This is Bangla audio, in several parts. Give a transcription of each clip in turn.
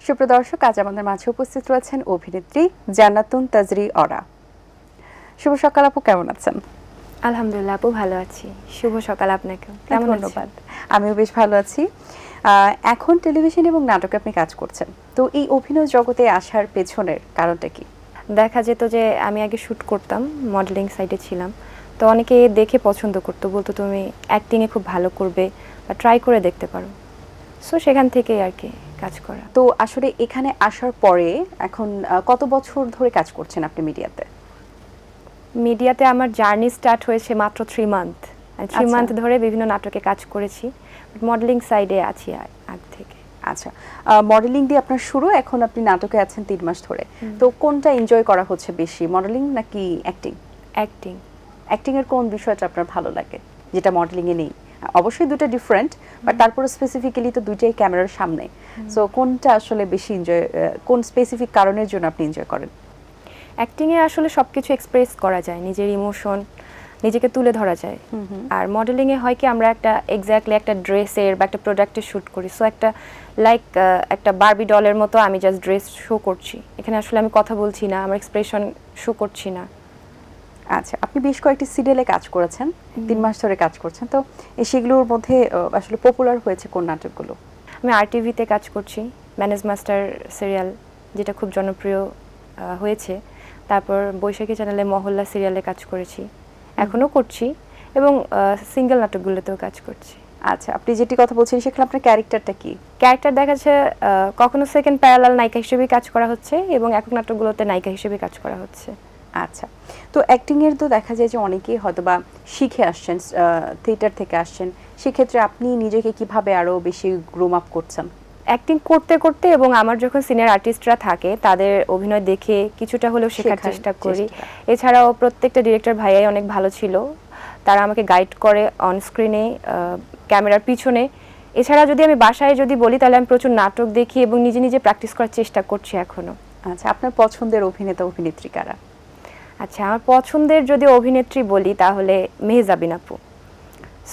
সুপ্রিয় দর্শক, আজ আমাদের মাঝে উপস্থিত রয়েছেন অভিনেত্রী জান্নাতুন তাজরি অরা। শুভ সকাল আপু, কেমন আছেন? আলহামদুলিল্লাহ আপু, ভালো আছি। শুভ সকাল আপনাকে। কেমন ধন্যবাদ। আমিও বেশ ভালো আছি। এখন টেলিভিশন এবং নাটকে আপনি কাজ করছেন, তো এই অভিনয় জগতে আসার পেছনের কারণটা কি? দেখা যেত যে আমি আগে শ্যুট করতাম, মডেলিং সাইডে ছিলাম, তো অনেকে দেখে পছন্দ করতো, বলতো তুমি অ্যাক্টিংয়ে খুব ভালো করবে বা ট্রাই করে দেখতে পারো। সো সেখান থেকেই আর কি কাজ করা। তো আসলে এখানে আসার পরে এখন কত বছর ধরে কাজ করছেন আপনি মিডিয়াতে? মিডিয়াতে আমার জার্নি স্টার্ট হয়েছে মাত্র 3 মান্থ। 3 মান্থ ধরে বিভিন্ন নাটকে কাজ করেছি, মডেলিং সাইডে আছি আগ থেকে। আচ্ছা, মডেলিং দিয়ে আপনার শুরু, এখন আপনি নাটকে আছেন 3 মাস ধরে। তো কোনটা এনজয় করা হচ্ছে বেশি, মডেলিং নাকি অ্যাক্টিং? অ্যাক্টিং। অ্যাক্টিং এর কোন বিষয়টা আপনার ভালো লাগে যেটা মডেলিং এ নেই? অবশ্যই দুটো ডিফারেন্ট, বাট তারপরে স্পেসিফিক্যালি তো দুইটাই ক্যামেরার সামনে। সো কোনটা আসলে বেশি এনজয়, কোন স্পেসিফিক কারণের জন্য আপনি এনজয় করেন? অ্যাক্টিংয়ে আসলে সবকিছু এক্সপ্রেস করা যায়, নিজের ইমোশন নিজেকে তুলে ধরা যায়। আর মডেলিংয়ে হয় কি, আমরা একটা এক্স্যাক্টলি একটা ড্রেসের বা একটা প্রোডাক্টের শ্যুট করি, সো একটা লাইক একটা বারবি ডলের মতো আমি জাস্ট ড্রেস শো করছি। এখানে আসলে আমি কথা বলছি না, আমার এক্সপ্রেশন শো করছি না। আচ্ছা, আপনি বেশ কয়েকটি সিরিয়ালে কাজ করেছেন, 3 মাস ধরে কাজ করছেন, তো সেগুলোর মধ্যে আসলে পপুলার হয়েছে কোন নাটকগুলো? আমি আরটিভিতে কাজ করছি, ম্যানেজ মাস্টার সিরিয়াল, যেটা খুব জনপ্রিয় হয়েছে। তারপর বৈশাখী চ্যানেলে মহল্লা সিরিয়ালে কাজ করেছি, এখনও করছি, এবং সিঙ্গেল নাটকগুলোতেও কাজ করছি। আচ্ছা, আপনি যেটি কথা বলছেন সেখানে আপনার ক্যারেক্টারটা কি? ক্যারেক্টার দেখা যাচ্ছে কখনো সেকেন্ড প্যারালাল নায়িকা হিসেবেই কাজ করা হচ্ছে এবং একক নাটকগুলোতে নায়িকা হিসেবে কাজ করা হচ্ছে। আচ্ছা, তো অ্যাক্টিং এর তো দেখা যায় যে অনেকেই হয়তো বা শিখে আসছেন, থিয়েটার থেকে আসছেন, সেক্ষেত্রে আপনি নিজেকে কিভাবে আরো বেশি গ্রোম আপ করছেন? অ্যাক্টিং করতে করতে এবং আমার যখন সিনিয়র আর্টিস্টরা থাকে তাদের অভিনয় দেখে কিছুটা হলেও শেখার চেষ্টা করি। এছাড়াও প্রত্যেকটা ডিরেক্টর ভাইয়াই অনেক ভালো ছিল, তারা আমাকে গাইড করে অন স্ক্রিনে, ক্যামেরার পিছনে। এছাড়া যদি আমি বাসায় যদি বলি, তাহলে আমি প্রচুর নাটক দেখি এবং নিজে নিজে প্র্যাকটিস করার চেষ্টা করছি এখনো। আচ্ছা, আপনার পছন্দের অভিনেতা অভিনেত্রী কারা? আচ্ছা, আমার পছন্দের যদি অভিনেত্রী বলি তাহলে মেহজাবিন আপু।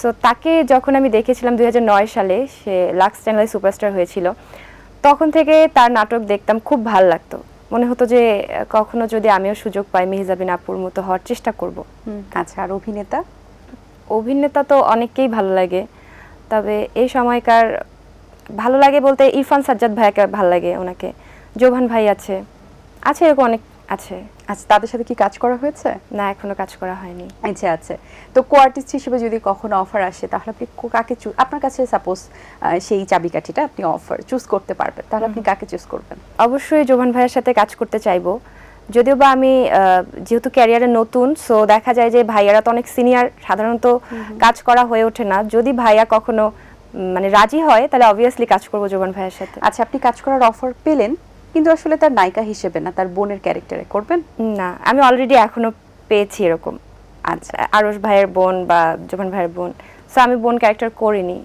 সো তাকে যখন আমি দেখেছিলাম 2009 সালে, সে লাক্স চ্যানেলে সুপারস্টার হয়েছিল, তখন থেকে তার নাটক দেখতাম, খুব ভালো লাগতো। মনে হতো যে কখনো যদি আমিও সুযোগ পাই মেহজাবিন আপুর মতো হওয়ার চেষ্টা করব। আচ্ছা, আর অভিনেতা? অভিনেতা তো অনেককেই ভালো লাগে, তবে এই সময়কার ভালো লাগে বলতে ইরফান সাজ্জাদ ভাইয়াকে ভালো লাগে, ওনাকে। জোভান ভাই আছে এরকম অনেক আছে। আচ্ছা, তাদের সাথে কি কাজ করা হয়েছে? না, এখনো কাজ করা হয়নি। আচ্ছা আচ্ছা, তো কো আর্টিস্ট হিসেবে যদি কখনো অফার আসে, তাহলে আপনি কাকে আপনার কাছে সাপোজ সেই চাবিকাঠিটা আপনি অফার চুজ করতে পারবেন, তাহলে আপনি কাকে চুজ করবেন? অবশ্যই জোভান ভাইয়ের সাথে কাজ করতে চাইবো, যদিও বা আমি যেহেতু ক্যারিয়ারে নতুন, সো দেখা যায় যে ভাইয়ারা তো অনেক সিনিয়র, সাধারণত কাজ করা হয়ে ওঠে না। যদি ভাইয়া কখনো মানে রাজি হয়, তাহলে অবভিয়াসলি কাজ করবো জোভান ভাইয়ের সাথে। আচ্ছা, আপনি কাজ করার অফার পেলেন, কিন্তু আসলে তার নায়িকা হিসেবে না, তার বোনের ক্যারেক্টারে করবেন? না, আমি অলরেডি এখনো পেয়েছি এরকম। আচ্ছা, আরশ ভাইয়ের বোন বা জোভান ভাইয়ের বোন, সো আমি বোন ক্যারেক্টার করিনি,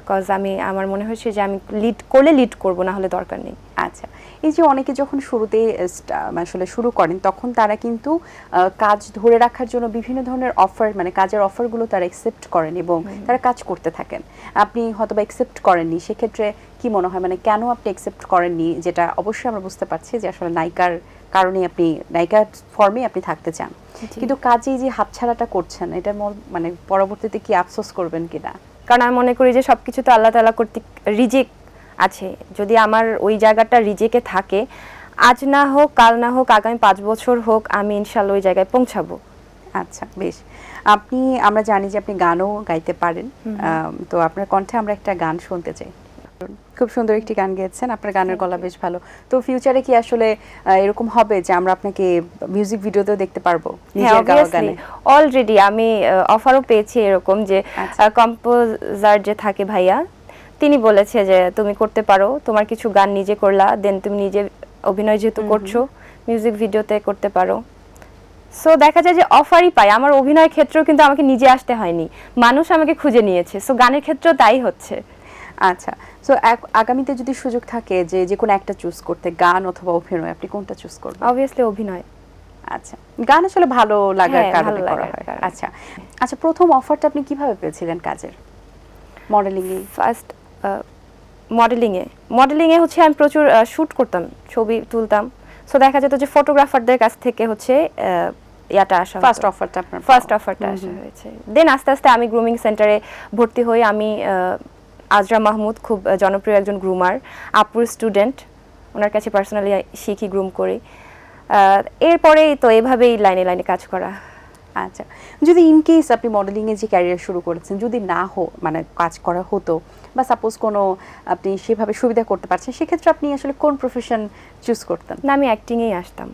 কজ আমার মনে হয়েছে যে আমি লিড করলে লিড করবো, না হলে দরকার নেই। আচ্ছা, এই যে অনেকে যখন শুরুতে আসলে শুরু করেন, তখন তারা কিন্তু কাজ ধরে রাখার জন্য বিভিন্ন ধরনের অফার, মানে কাজের অফারগুলো তারা অ্যাকসেপ্ট করেন এবং তারা কাজ করতে থাকেন। আপনি হয়তো বা অ্যাকসেপ্ট করেননি, সেক্ষেত্রে কি মনে হয়, মানে কেন আপনি অ্যাকসেপ্ট করেননি? যেটা অবশ্যই আমরা বুঝতে পারছি যে আসলে নায়িকার কারণে আপনি নায়িকার ফর্মে আপনি থাকতে চান, কিন্তু কাজেই যে হাতছাড়াটা করছেন, এটা মানে পরবর্তীতে কি আফসোস করবেন কিনা? কারণ আমি মনে করি যে সবকিছু তো আল্লাহ তাআলা কর্তৃক রিজিক আছে। যদি আমার ওই জায়গাটা রিজিকে থাকে, আজ না হোক কাল না হোক আগামী 5 বছর হোক, আমি ইনশাআল্লাহ ওই জায়গায় পৌঁছাবো। আচ্ছা, বেশ। আমরা জানি যে আপনি গানও গাইতে পারেন, তো আপনার কণ্ঠে আমরা একটা গান শুনতে চাই। খুব সুন্দর একটি গান গেয়েছেন, আপনার গানের গলা বেশ ভালো। তো ফিউচারে কি আসলে এরকম হবে যে আমরা আপনাকে মিউজিক ভিডিওতেও দেখতে পারবো নিজের গাওয়া গানে? অলরেডি আমি অফারও পেয়েছি এরকম, যে কম্পোজার যে থাকে ভাইয়া, তিনি বলেছে যে তুমি করতে পারো, তোমার কিছু গান নিজে করলা, দেন তুমি নিজে অভিনয় যেহেতু করছো, মিউজিক ভিডিওতে করতে পারো। সো দেখা যায় যে অফারই পাই। আমার অভিনয়ের ক্ষেত্রেও কিন্তু আমাকে নিজে আসতে হয়নি, মানুষ আমাকে খুঁজে নিয়েছে। সো গানের ক্ষেত্রেও তাই হচ্ছে। আচ্ছা, সো আগামীতে যদি সুযোগ থাকে যে কোনো একটা চুজ করতে, গান অথবা অভিনয়, আপনি কোনটা চুজ করবেন? অবভিয়াসলি অভিনয়। আচ্ছা, গান আসলে ভালো লাগার কারণে করা হয়। আচ্ছা আচ্ছা, প্রথম অফারটা আপনি কিভাবে পেয়েছিলেন কাজের, মডেলিং এ? ফার্স্ট মডেলিংয়ে হচ্ছে আমি প্রচুর শ্যুট করতাম, ছবি তুলতাম। সো দেখা যেত যে ফটোগ্রাফারদের কাছ থেকে হচ্ছে ইয়াটা আসা, ফার্স্ট অফারটা আসা হয়েছে। দেন আস্তে আস্তে আমি গ্রুমিং সেন্টারে ভর্তি হই। আমি আজরা মাহমুদ, খুব জনপ্রিয় একজন গ্রুমার, আপুর স্টুডেন্ট, ওনার কাছে পার্সোনালি শিখি, গ্রুম করি। এরপরেই তো এভাবেই লাইনে লাইনে কাজ করা। আচ্ছা, যদি ইন কেস আপনি মডেলিং এ যে ক্যারিয়ার শুরু করেছেন, যদি না মানে কাজ করা হতো বা সাপোজ কোনো আপনি সেভাবে সুবিধা করতে পারছেন, সেক্ষেত্রে আপনি আসলে কোন প্রফেশন চুজ করতেন? না, আমি অ্যাক্টিংয়েই আসতাম।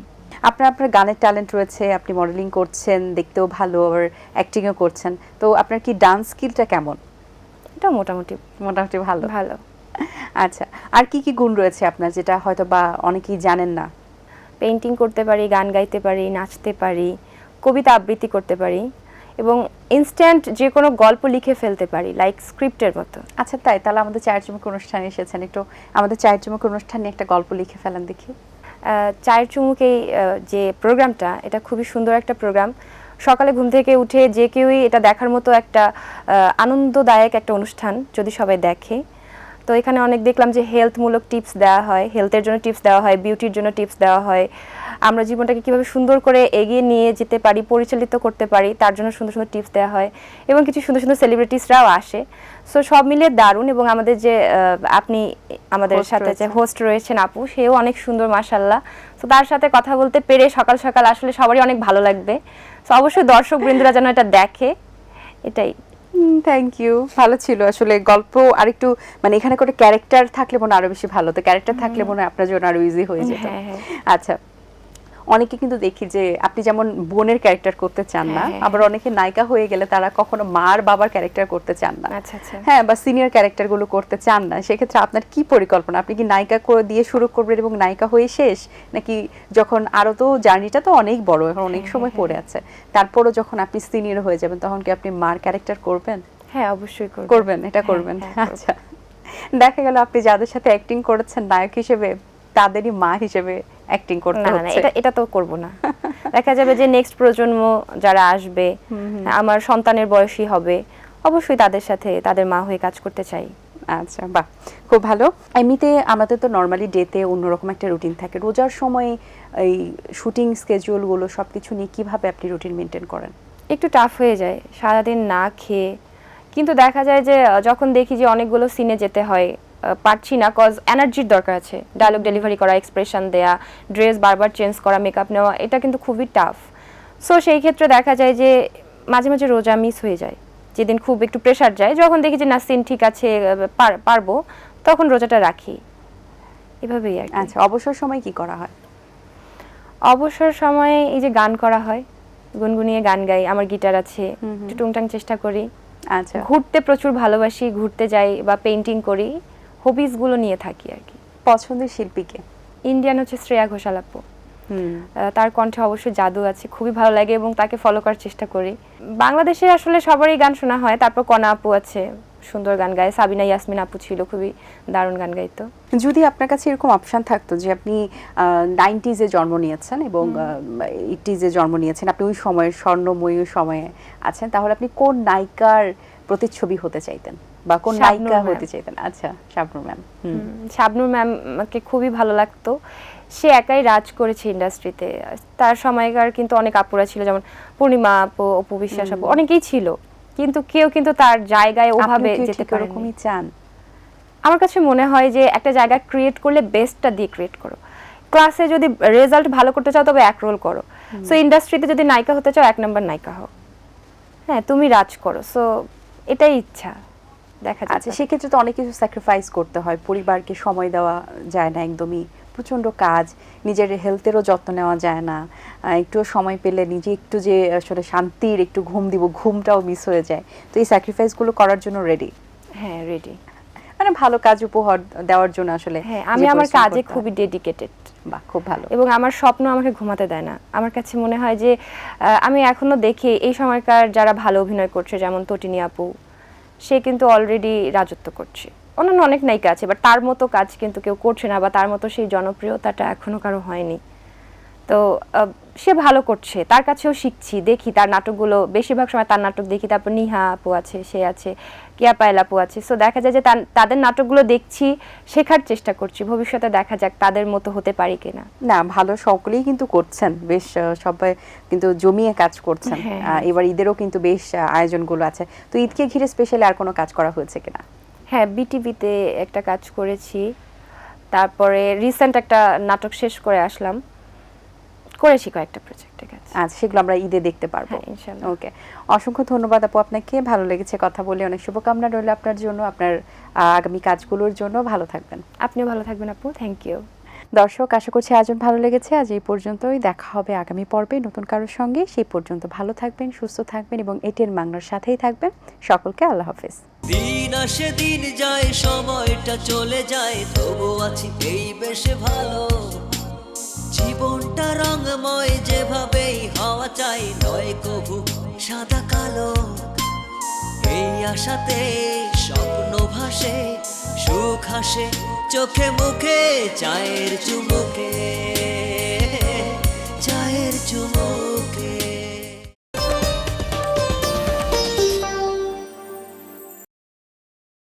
আপনার গানের ট্যালেন্ট রয়েছে, আপনি মডেলিং করছেন, দেখতেও ভালো, আবার অ্যাক্টিংও করছেন, তো আপনার কি ডান্স স্কিলটা কেমন? এটা মোটামুটি ভালো। ভালো। আচ্ছা, আর কি কি গুণ রয়েছে আপনার যেটা হয়তো বা অনেকেই জানেন না? পেইন্টিং করতে পারি, গান গাইতে পারি, নাচতে পারি, কবিতা আবৃত্তি করতে পারি, এবং ইনস্ট্যান্ট যে কোনো গল্প লিখে ফেলতে পারি, লাইক স্ক্রিপ্টের মতো। আচ্ছা তাই, তাহলে আমাদের চায়ের চুমুক অনুষ্ঠানে এসেছেন, একটু আমাদের চায়ের চুমুক অনুষ্ঠানে একটা গল্প লিখে ফেলেন দেখি। চায়ের চুমুক এই যে প্রোগ্রামটা, এটা খুবই সুন্দর একটা প্রোগ্রাম। সকালে ঘুম থেকে উঠে যে কেউই এটা দেখার মতো একটা আনন্দদায়ক একটা অনুষ্ঠান, যদি সবাই দেখে। তো এখানে অনেক দেখলাম যে হেলথমূলক টিপস দেওয়া হয়, হেলথের জন্য টিপস দেওয়া হয়, বিউটির জন্য টিপস দেওয়া হয়, আমরা জীবনটাকে কীভাবে সুন্দর করে এগিয়ে নিয়ে যেতে পারি, পরিচালিত করতে পারি, তার জন্য সুন্দর সুন্দর টিপস দেওয়া হয়, এবং কিছু সুন্দর সুন্দর সেলিব্রিটিসরাও আসে। সো সব মিলিয়ে দারুণ। এবং আমাদের যে আপনি আমাদের সাথে যে হোস্ট রয়েছেন আপু, সেও অনেক সুন্দর মাশাআল্লাহ। তো তার সাথে কথা বলতে পেরে সকাল সকাল আসলে সবারই অনেক ভালো লাগবে। তো অবশ্যই দর্শক বৃন্দরা যেন এটা দেখে, এটাই। থ্যাংক ইউ, ভালো ছিল আসলে গল্প। আরেকটু মানে এখানে কোনো ক্যারেক্টার থাকলে মনে আরো বেশি ভালো হতো, ক্যারেক্টার থাকলে মনে আপনার জন্য আরো ইজি হয়ে যেত। আচ্ছা, অনেকে কিন্তু দেখি যে আপনি যেমন বোনের ক্যারেক্টার করতে চান না, আবার অনেকে নায়িকা হয়ে গেলে তারা কখনো মার বাবার ক্যারেক্টার করতে চান না। আচ্ছা আচ্ছা। হ্যাঁ, বা সিনিয়র ক্যারেক্টার গুলো করতে চান না। সেক্ষেত্রে আপনার কি পরিকল্পনা? আপনি কি নায়িকা করে দিয়ে শুরু করবেন এবং নায়িকা হয়ে শেষ, নাকি যখন আরো তো জার্নিটা তো অনেক বড়, এখন অনেক সময় পড়ে আছে, তারপরও যখন আপনি সিনিয়র হয়ে যাবেন তখন কি আপনি মার ক্যারেক্টার করবেন? হ্যাঁ, অবশ্যই করবেন, এটা করবেন। আচ্ছা, দেখা গেল আপনি যাদের সাথে অ্যাক্টিং করেছেন নায়ক হিসেবে, তাদেরই মা হিসেবে অ্যাক্টিং করতে হচ্ছে। না, এটা তো করব না। দেখা যাবে যে নেক্সট প্রজন্ম যারা আসবে, আমার সন্তানের বয়সী হবে, অবশ্যই তাদের সাথে তাদের মা হয়ে কাজ করতে চাই। আচ্ছা, বাহ, খুব ভালো। এমনিতে আমাদের তো নর্মালি ডেতে অন্যরকম একটা রুটিন থাকে, রোজার সময় এই শুটিং স্কেজুয়ালগুলো সবকিছু নিয়ে কিভাবে আপনি রুটিন মেনটেন করেন? একটু টাফ হয়ে যায় সারাদিন না খেয়ে, কিন্তু দেখা যায় যে যখন দেখি যে অনেকগুলো সিনে যেতে হয়, পারছি না, কজ এনার্জির দরকার আছে, ডায়লগ ডেলিভারি করা, এক্সপ্রেশন দেয়া, ড্রেস বারবার চেঞ্জ করা, মেকআপ নেওয়া, এটা কিন্তু খুবই টাফ। সো সেই ক্ষেত্রে দেখা যায় যে মাঝে মাঝে রোজা মিস হয়ে যায়, যেদিন খুব একটু প্রেশার যায়, যখন দেখি যে না সিন ঠিক আছে, পারবো, তখন রোজাটা রাখি, এভাবেই আর কি। আচ্ছা, অবসর সময় কি করা হয়? অবসর সময়ে এই যে গান করা হয়, গুনগুনিয়ে গান গাই, আমার গিটার আছে, একটু টুংটাং চেষ্টা করি। আচ্ছা, ঘুরতে প্রচুর ভালোবাসি, ঘুরতে যাই বা পেইন্টিং করি, হবিসগুলো নিয়ে থাকি আর কি। পছন্দের শিল্পীকে? ইন্ডিয়ান হচ্ছে শ্রেয়া ঘোষাল আপু। তার কণ্ঠে অবশ্যই জাদু আছে, খুবই ভালো লাগে এবং তাকে ফলো করার চেষ্টা করি। বাংলাদেশে আসলে সবারই গান শোনা হয়, তারপর কণা আপু আছে, সুন্দর গান গায়, সাবিনা ইয়াসমিন আপু ছিল, খুবই দারুণ গান গাইতো। যদি আপনার কাছে এরকম অপশন থাকতো যে আপনি 90s-এ জন্ম নিয়েছেন এবং 80s-এ জন্ম নিয়েছেন, আপনি ওই সময়ের স্বর্ণময়ী সময়ে আছেন, তাহলে আপনি কোন নায়িকার প্রতিচ্ছবি হতে চাইতেন বা কোন নায়িকা হতে চাইতেন? আচ্ছা, শাবনূর ম্যাম। শাবনূর ম্যামকে খুবই ভালো লাগতো। সে একাই রাজ করেছে ইন্ডাস্ট্রিতে, তার সময়কার কিন্তু অনেক আপুরা ছিল, যেমন পূর্ণিমা আপু, অপু বিশ্বাস আপু, অনেকেই ছিল, কিন্তু কেউ কিন্তু তার জায়গায় ওভাবে যেতে পারেনি। চান? আমার কাছে মনে হয় যে একটা জায়গা ক্রিয়েট করলে বেস্টটা দিয়ে ক্রিয়েট করো। ক্লাসে যদি রেজাল্ট ভালো করতে চাও তবে এক রোল করো, সো ইন্ডাস্ট্রিতে যদি নায়িকা হতে চাও 1 নম্বর নায়িকা হও, হ্যাঁ তুমি রাজ করো। সো এটাই ইচ্ছা, দেখা যাচ্ছে। আচ্ছা, সেক্ষেত্রে তো অনেক কিছু স্যাক্রিফাইস করতে হয়, পরিবারকে সময় দেওয়া যায় না একদমই, প্রচন্ড কাজ, নিজের হেলথেরও যত্ন নেওয়া যায় না, একটু সময় পেলে নিজে একটু যে আসলে শান্তির একটু ঘুম দিব, ঘুমটাও মিস হয়ে যায়। তো এই স্যাক্রিফাইসগুলো করার জন্য রেডি? হ্যাঁ, রেডি, মানে ভালো কাজ উপহার দেওয়ার জন্য আসলে। হ্যাঁ, আমি আমার কাজে খুবই ডেডিকেটেড। বাহ, খুব ভালো। এবং আমার স্বপ্ন আমাকে ঘুমাতে দেয় না। আমার কাছে মনে হয় যে আমি এখনো দেখি এই সময়কার যারা ভালো অভিনয় করছে, যেমন তটিনী আপু, সে কিন্তু অলরেডি রাজত্ব করছে। অন্যান্য অনেক নায়িকা আছে, বাট তার মতো কাজ কিন্তু কেউ করছে না, বা তার মতো সেই জনপ্রিয়তাটা এখনো কারো হয়নি। তো সে ভালো করছে, তার কাছেও শিখছি, দেখি তার নাটকগুলো, বেশিরভাগ সময় তার নাটক দেখি। তারপর নিহা আপু আছে, সে আছে, কেয়া পায়েল আপু আছে। সো দেখা যায় যে তাদের নাটকগুলো দেখছি, শেখার চেষ্টা করছি, ভবিষ্যতে দেখা যাক তাদের মতো হতে পারি কিনা। না, ভালো, সকলেই কিন্তু করছেন, বেশ সবাই কিন্তু জমিয়ে কাজ করছেন। হ্যাঁ। এবার ঈদেরও কিন্তু বেশ আয়োজনগুলো আছে। তো ঈদকে ঘিরে স্পেশালি আর কোনো কাজ করা হয়েছে কিনা? হ্যাঁ, বিটিভিতে একটা কাজ করেছি, তারপরে রিসেন্ট একটা নাটক শেষ করে আসলাম, করেছি কয়েকটা প্রজেক্টের কাজ। আচ্ছা, সেগুলো আমরা ঈদে দেখতে পারবো। হ্যাঁ, ইনশাআল্লাহ। ওকে, অসংখ্য ধন্যবাদ আপু আপনাকে, ভালো লেগেছে কথা বলে, অনেক শুভকামনা রইল আপনার জন্য, আপনার আগামী কাজগুলোর জন্য। ভালো থাকবেন। আপনিও ভালো থাকবেন আপু, থ্যাংক ইউ। দর্শক, আশা করছি আয়োজন ভালো লেগেছে। আজ এই পর্যন্তই, দেখা হবে আগামী পর্বে নতুন কারোর সঙ্গে। সেই পর্যন্ত ভালো থাকবেন, সুস্থ থাকবেন এবং এটিএন বাংলার সাথেই থাকবেন। সকলকে আল্লাহ হাফেজ। দিন আসে দিন যায়, সময়টা চলে যায়, তবু আছি এই বেশ ভালো। জীবনটা রঙময়, যেভাবেই হওয়া চাই, নয় কভু সাদা কালো। এই আশাতে স্বপ্ন ভাসে, সুখ হাসে চোখে মুখে, চায়ের চুমুকে, চায়ের চুমুকে।